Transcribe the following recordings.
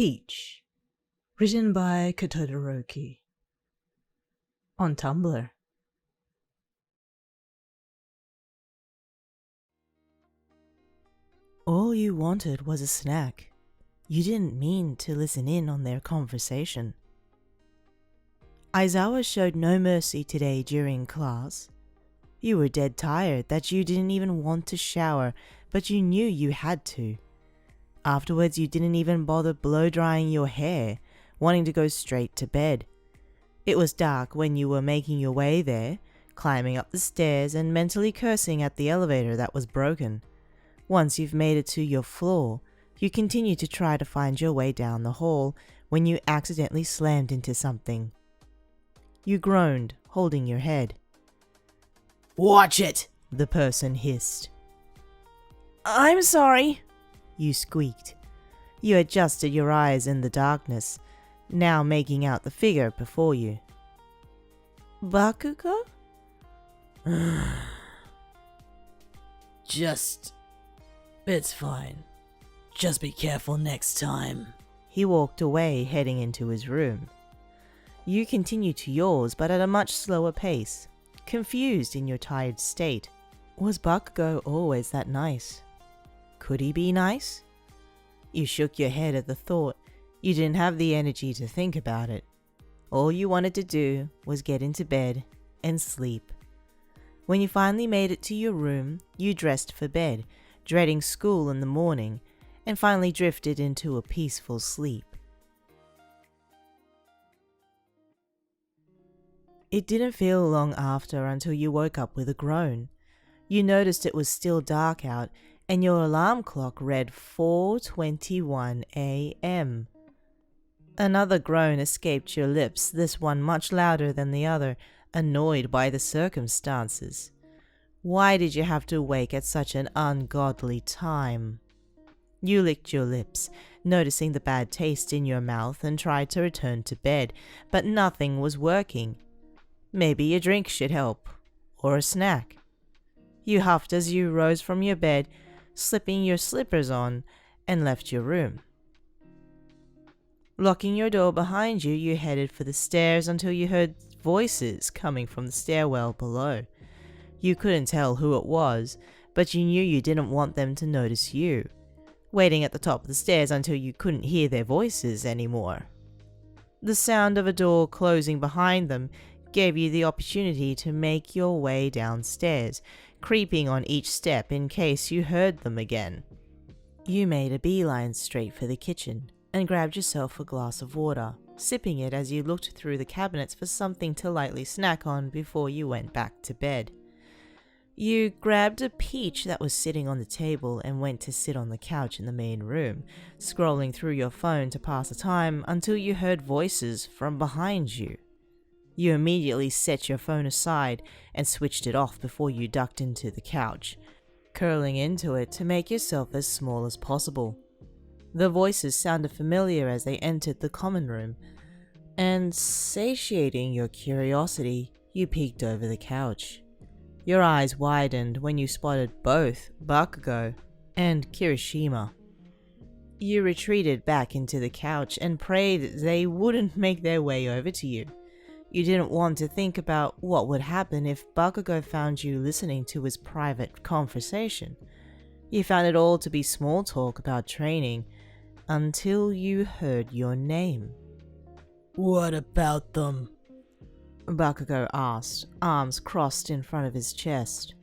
Peach, written by Todoroki. On Tumblr. All you wanted was a snack. You didn't mean to listen in on their conversation. Aizawa showed no mercy today during class. You were dead tired that you didn't even want to shower, but you knew you had to. Afterwards, you didn't even bother blow-drying your hair, wanting to go straight to bed. It was dark when you were making your way there, climbing up the stairs and mentally cursing at the elevator that was broken. Once you've made it to your floor, you continue to try to find your way down the hall when you accidentally slammed into something. You groaned, holding your head. "Watch it!" the person hissed. "I'm sorry," you squeaked. You adjusted your eyes in the darkness, now making out the figure before you. Bakugou? It's fine. Just be careful next time. He walked away, heading into his room. You continued to yours, but at a much slower pace, confused in your tired state. Was Bakugou always that nice? Could he be nice? You shook your head at the thought. You didn't have the energy to think about it. All you wanted to do was get into bed and sleep. When you finally made it to your room, you dressed for bed, dreading school in the morning, and finally drifted into a peaceful sleep. It didn't feel long after until you woke up with a groan. You noticed it was still dark out, and your alarm clock read 4:21 a.m. Another groan escaped your lips, this one much louder than the other, annoyed by the circumstances. Why did you have to wake at such an ungodly time? You licked your lips, noticing the bad taste in your mouth, and tried to return to bed, but nothing was working. Maybe a drink should help, or a snack. You huffed as you rose from your bed, slipping your slippers on, and left your room. Locking your door behind you, you headed for the stairs until you heard voices coming from the stairwell below. You couldn't tell who it was, but you knew you didn't want them to notice you, waiting at the top of the stairs until you couldn't hear their voices anymore. The sound of a door closing behind them gave you the opportunity to make your way downstairs, creeping on each step in case you heard them again. You made a beeline straight for the kitchen and grabbed yourself a glass of water, sipping it as you looked through the cabinets for something to lightly snack on before you went back to bed. You grabbed a peach that was sitting on the table and went to sit on the couch in the main room, scrolling through your phone to pass the time until you heard voices from behind you. You immediately set your phone aside and switched it off before you ducked into the couch, curling into it to make yourself as small as possible. The voices sounded familiar as they entered the common room, and satiating your curiosity, you peeked over the couch. Your eyes widened when you spotted both Bakugou and Kirishima. You retreated back into the couch and prayed they wouldn't make their way over to you. You didn't want to think about what would happen if Bakugou found you listening to his private conversation. You found it all to be small talk about training, until you heard your name. "What about them?" Bakugou asked, arms crossed in front of his chest.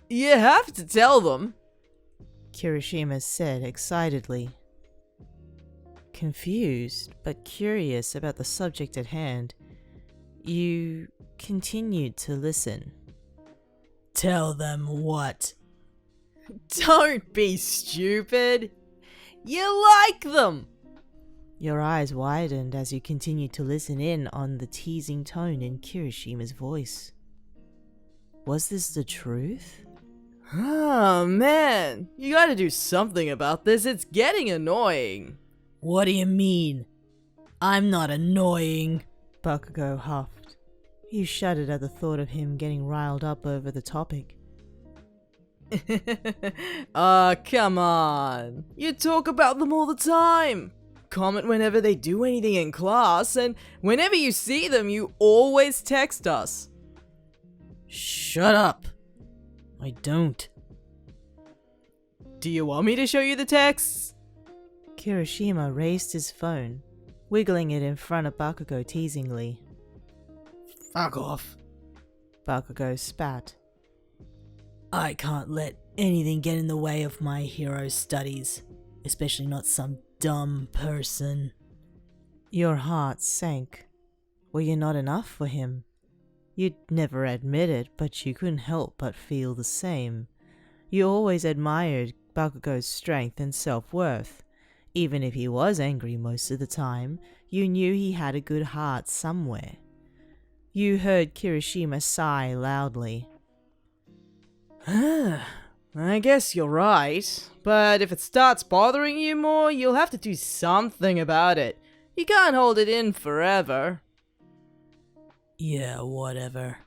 "You have to tell them," Kirishima said excitedly. Confused but curious about the subject at hand, you continued to listen. "Tell them what?" "Don't be stupid. You like them." Your eyes widened as you continued to listen in on the teasing tone in Kirishima's voice. Was this the truth? "Oh man, you gotta do something about this. It's getting annoying." "What do you mean? I'm not annoying," Bakugou huffed. You shuddered at the thought of him getting riled up over the topic. Come on. You talk about them all the time. comment whenever they do anything in class, and whenever you see them, you always text us. Shut up. I don't. Do you want me to show you the texts? Kirishima raised his phone, wiggling it in front of Bakugou teasingly. Fuck off. Bakugou spat. I can't let anything get in the way of my hero's studies, especially not some dumb person. Your heart sank. Were you not enough for him? You'd never admit it, but you couldn't help but feel the same. You always admired Bakugou's strength and self-worth. Even if he was angry most of the time, you knew he had a good heart somewhere. You heard Kirishima sigh loudly. I guess you're right, but if it starts bothering you more, you'll have to do something about it. You can't hold it in forever. Yeah, whatever.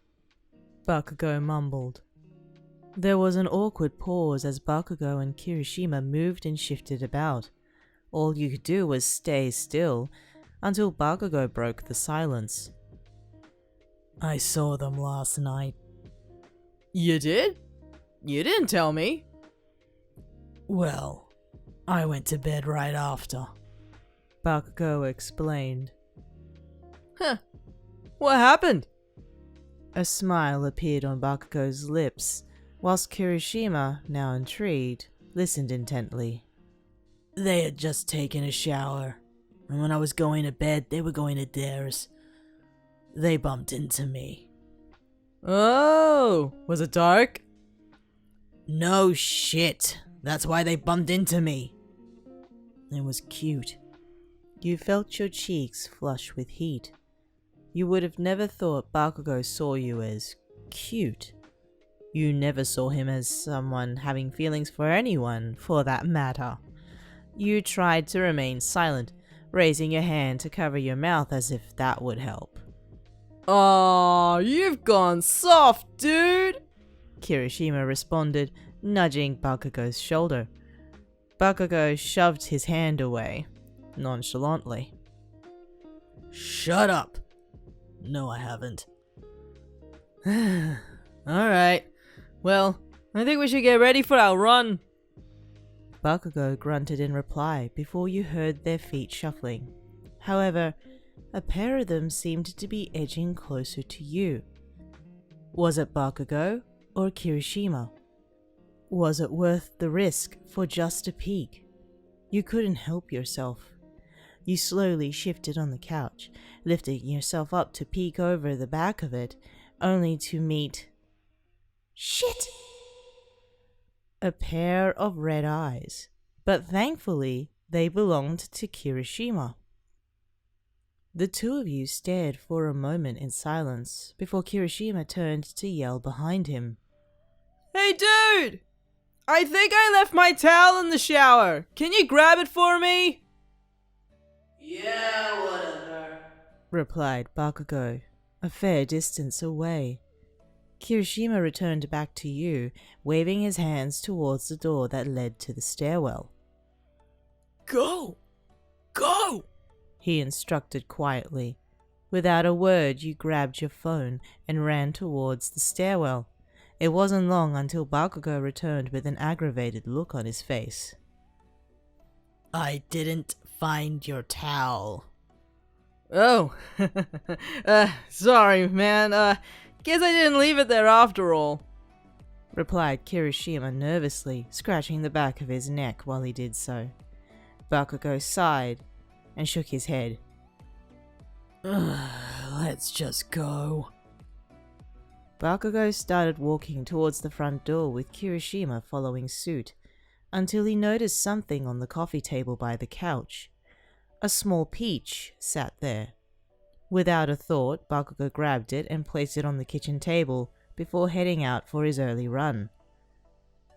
Bakugou mumbled. There was an awkward pause as Bakugou and Kirishima moved and shifted about. All you could do was stay still, until Bakugou broke the silence. I saw them last night. You did? You didn't tell me. Well, I went to bed right after. Bakugou explained. Huh. What happened? A smile appeared on Bakugou's lips, whilst Kirishima, now intrigued, listened intently. They had just taken a shower, and when I was going to bed, they were going to theirs. They bumped into me. Oh, was it dark? No shit. That's why they bumped into me. It was cute. You felt your cheeks flush with heat. You would have never thought Bakugou saw you as cute. You never saw him as someone having feelings for anyone, for that matter. You tried to remain silent, raising your hand to cover your mouth as if that would help. Aw, you've gone soft, dude! Kirishima responded, nudging Bakugou's shoulder. Bakugou shoved his hand away, nonchalantly. Shut up! No, I haven't. Alright. Well, I think we should get ready for our run. Bakugou grunted in reply before you heard their feet shuffling. However, a pair of them seemed to be edging closer to you. Was it Bakugou or Kirishima? Was it worth the risk for just a peek? You couldn't help yourself. You slowly shifted on the couch, lifting yourself up to peek over the back of it, only to meet... Shit! A pair of red eyes, but thankfully they belonged to Kirishima. The two of you stared for a moment in silence before Kirishima turned to yell behind him. Hey dude! I think I left my towel in the shower. Can you grab it for me? Yeah, whatever, replied Bakugou, a fair distance away. Kirishima returned back to you, waving his hands towards the door that led to the stairwell. Go! Go! He instructed quietly. Without a word, you grabbed your phone and ran towards the stairwell. It wasn't long until Bakugou returned with an aggravated look on his face. I didn't find your towel. Oh, sorry, man. Guess I didn't leave it there after all, replied Kirishima nervously, scratching the back of his neck while he did so. Bakugou sighed and shook his head. Let's just go. Bakugou started walking towards the front door with Kirishima following suit, until he noticed something on the coffee table by the couch. A small peach sat there. Without a thought, Bakugou grabbed it and placed it on the kitchen table before heading out for his early run.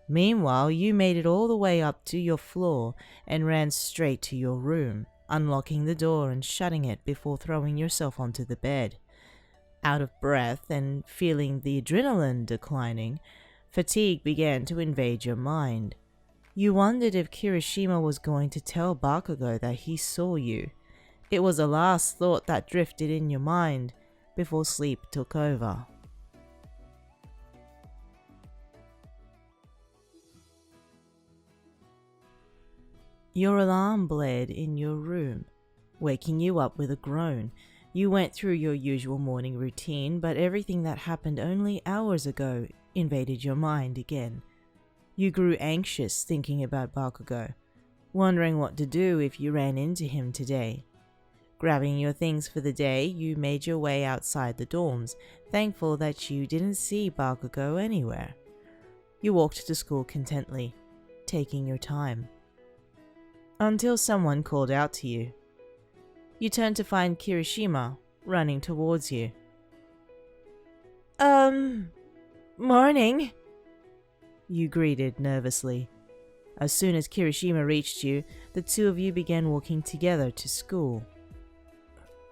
Meanwhile, you made it all the way up to your floor and ran straight to your room, unlocking the door and shutting it before throwing yourself onto the bed. Out of breath and feeling the adrenaline declining, fatigue began to invade your mind. You wondered if Kirishima was going to tell Bakugou that he saw you. It was the last thought that drifted in your mind before sleep took over. Your alarm blared in your room, waking you up with a groan. You went through your usual morning routine, but everything that happened only hours ago invaded your mind again. You grew anxious thinking about Bakugou, wondering what to do if you ran into him today. Grabbing your things for the day, you made your way outside the dorms, thankful that you didn't see Bakugou anywhere. You walked to school contently, taking your time. Until someone called out to you. You turned to find Kirishima running towards you. Morning. You greeted nervously. As soon as Kirishima reached you, the two of you began walking together to school.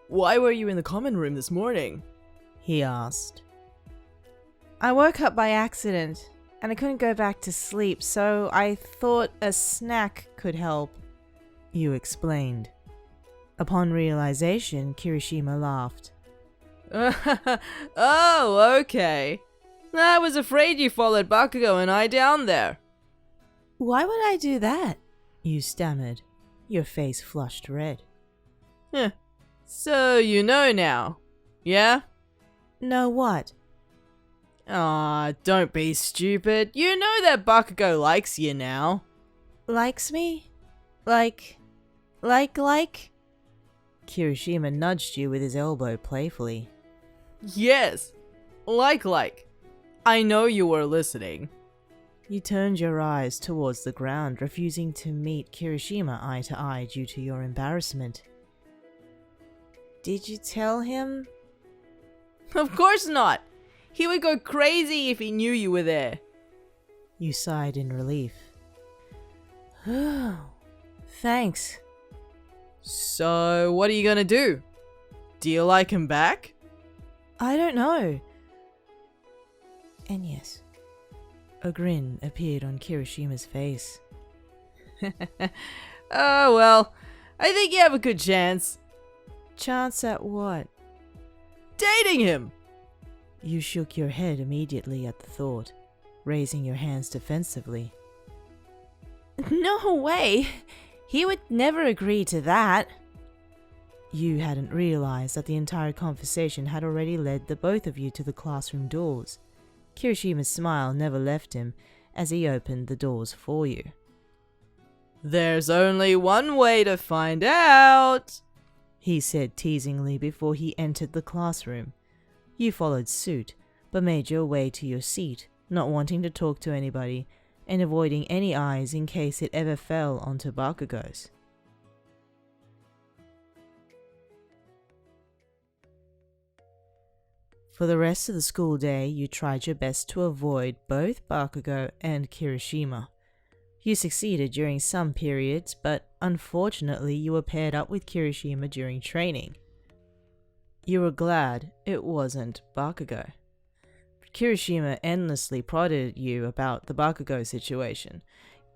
Why were you in the common room this morning? He asked. I woke up by accident, and I couldn't go back to sleep, so I thought a snack could help. You explained. Upon realization, Kirishima laughed. Oh, okay. I was afraid you followed Bakugou and I down there. Why would I do that? You stammered. Your face flushed red. So you know now, yeah? Know what? Aw, don't be stupid. You know that Bakugou likes you now. Likes me? Like? Kirishima nudged you with his elbow playfully. Yes, like. I know you were listening. You turned your eyes towards the ground, refusing to meet Kirishima eye to eye due to your embarrassment. Did you tell him? Of course not. He would go crazy if he knew you were there. You sighed in relief. Thanks. So, what are you gonna do? Do you like him back? I don't know. And yes, a grin appeared on Kirishima's face. Oh, well, I think you have a good chance. Chance at what? Dating him! You shook your head immediately at the thought, raising your hands defensively. No way! He would never agree to that. You hadn't realized that the entire conversation had already led the both of you to the classroom doors. Kirishima's smile never left him as he opened the doors for you. There's only one way to find out, he said teasingly before he entered the classroom. You followed suit, but made your way to your seat, not wanting to talk to anybody, and avoiding any eyes in case it ever fell onto Bakugou's. For the rest of the school day, you tried your best to avoid both Bakugou and Kirishima. You succeeded during some periods, but unfortunately you were paired up with Kirishima during training. You were glad it wasn't Bakugou. Kirishima endlessly prodded you about the Bakugou situation,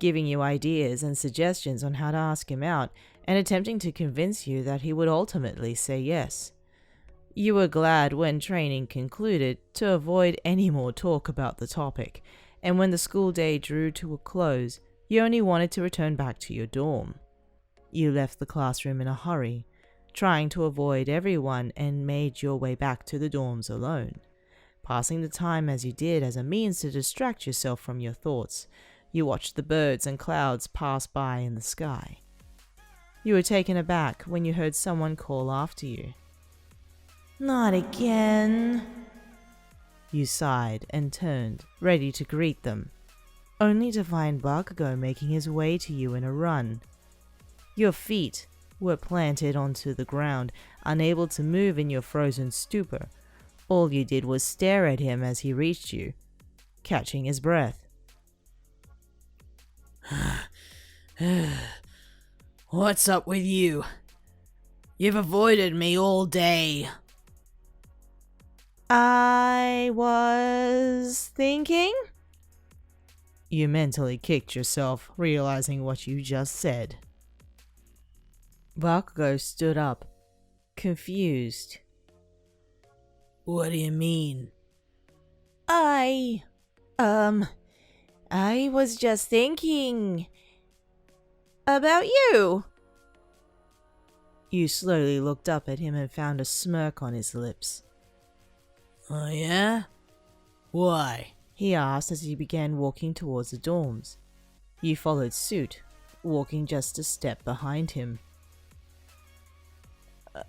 giving you ideas and suggestions on how to ask him out, and attempting to convince you that he would ultimately say yes. You were glad when training concluded to avoid any more talk about the topic, and when the school day drew to a close, you only wanted to return back to your dorm. You left the classroom in a hurry, trying to avoid everyone, and made your way back to the dorms alone. Passing the time as you did as a means to distract yourself from your thoughts, you watched the birds and clouds pass by in the sky. You were taken aback when you heard someone call after you. Not again. You sighed and turned, ready to greet them, only to find Bakugou making his way to you in a run. Your feet were planted onto the ground, unable to move in your frozen stupor. All you did was stare at him as he reached you, catching his breath. What's up with you? You've avoided me all day. I was thinking? You mentally kicked yourself, realizing what you just said. Bakugou stood up, confused. What do you mean? I was just thinking about you. You slowly looked up at him and found a smirk on his lips. Oh yeah? Why? He asked as he began walking towards the dorms. You followed suit, walking just a step behind him.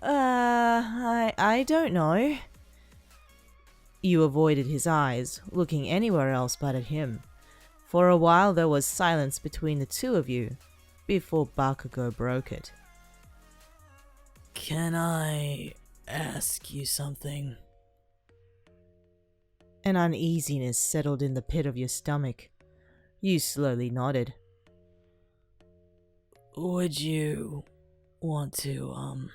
I don't know. You avoided his eyes, looking anywhere else but at him. For a while there was silence between the two of you, before Bakugou broke it. Can I ask you something? An uneasiness settled in the pit of your stomach. You slowly nodded. Would you want to,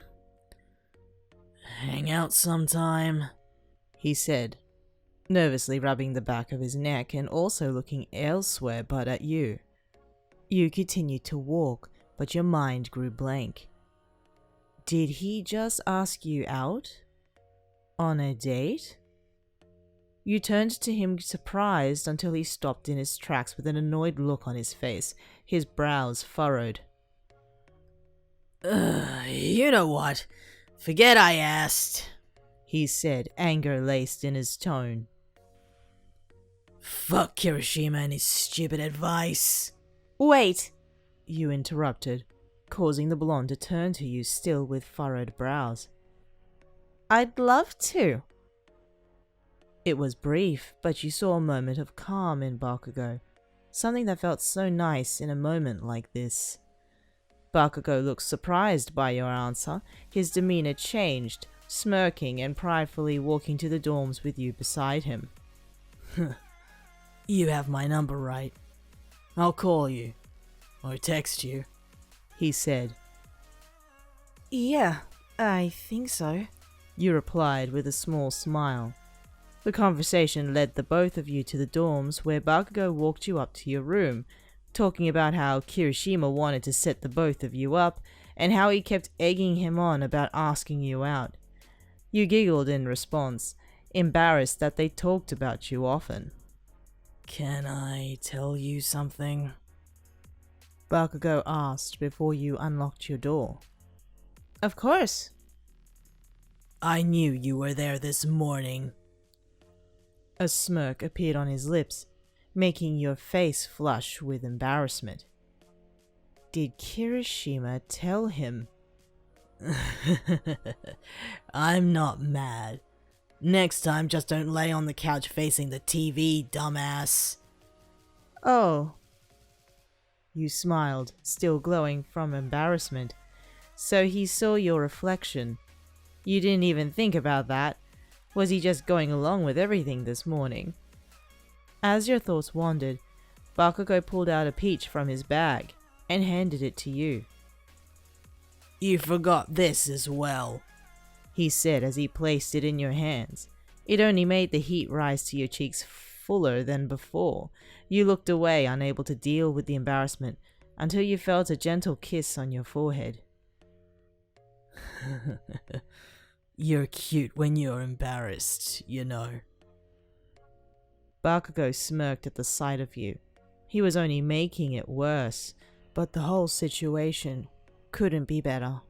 hang out sometime? He said, nervously rubbing the back of his neck and also looking elsewhere but at you. You continued to walk, but your mind grew blank. Did he just ask you out? On a date? You turned to him surprised until he stopped in his tracks with an annoyed look on his face, his brows furrowed. You know what? Forget I asked, he said, anger laced in his tone. Fuck Kirishima and his stupid advice. Wait, you interrupted, causing the blonde to turn to you still with furrowed brows. I'd love to. It was brief, but you saw a moment of calm in Bakugou, something that felt so nice in a moment like this. Bakugou looked surprised by your answer. His demeanor changed, smirking and pridefully walking to the dorms with you beside him. You have my number right. I'll call you. Or text you, he said. Yeah, I think so, you replied with a small smile. The conversation led the both of you to the dorms, where Bakugou walked you up to your room, talking about how Kirishima wanted to set the both of you up, and how he kept egging him on about asking you out. You giggled in response, embarrassed that they talked about you often. Can I tell you something? Bakugou asked before you unlocked your door. Of course. I knew you were there this morning. A smirk appeared on his lips, making your face flush with embarrassment. Did Kirishima tell him? I'm not mad. Next time, just don't lay on the couch facing the TV, dumbass. Oh. You smiled, still glowing from embarrassment. So he saw your reflection. You didn't even think about that. Was he just going along with everything this morning? As your thoughts wandered, Bakugou pulled out a peach from his bag and handed it to you. You forgot this as well, he said as he placed it in your hands. It only made the heat rise to your cheeks fuller than before. You looked away, unable to deal with the embarrassment, until you felt a gentle kiss on your forehead. You're cute when you're embarrassed, you know. Bakugou smirked at the sight of you. He was only making it worse, but the whole situation couldn't be better.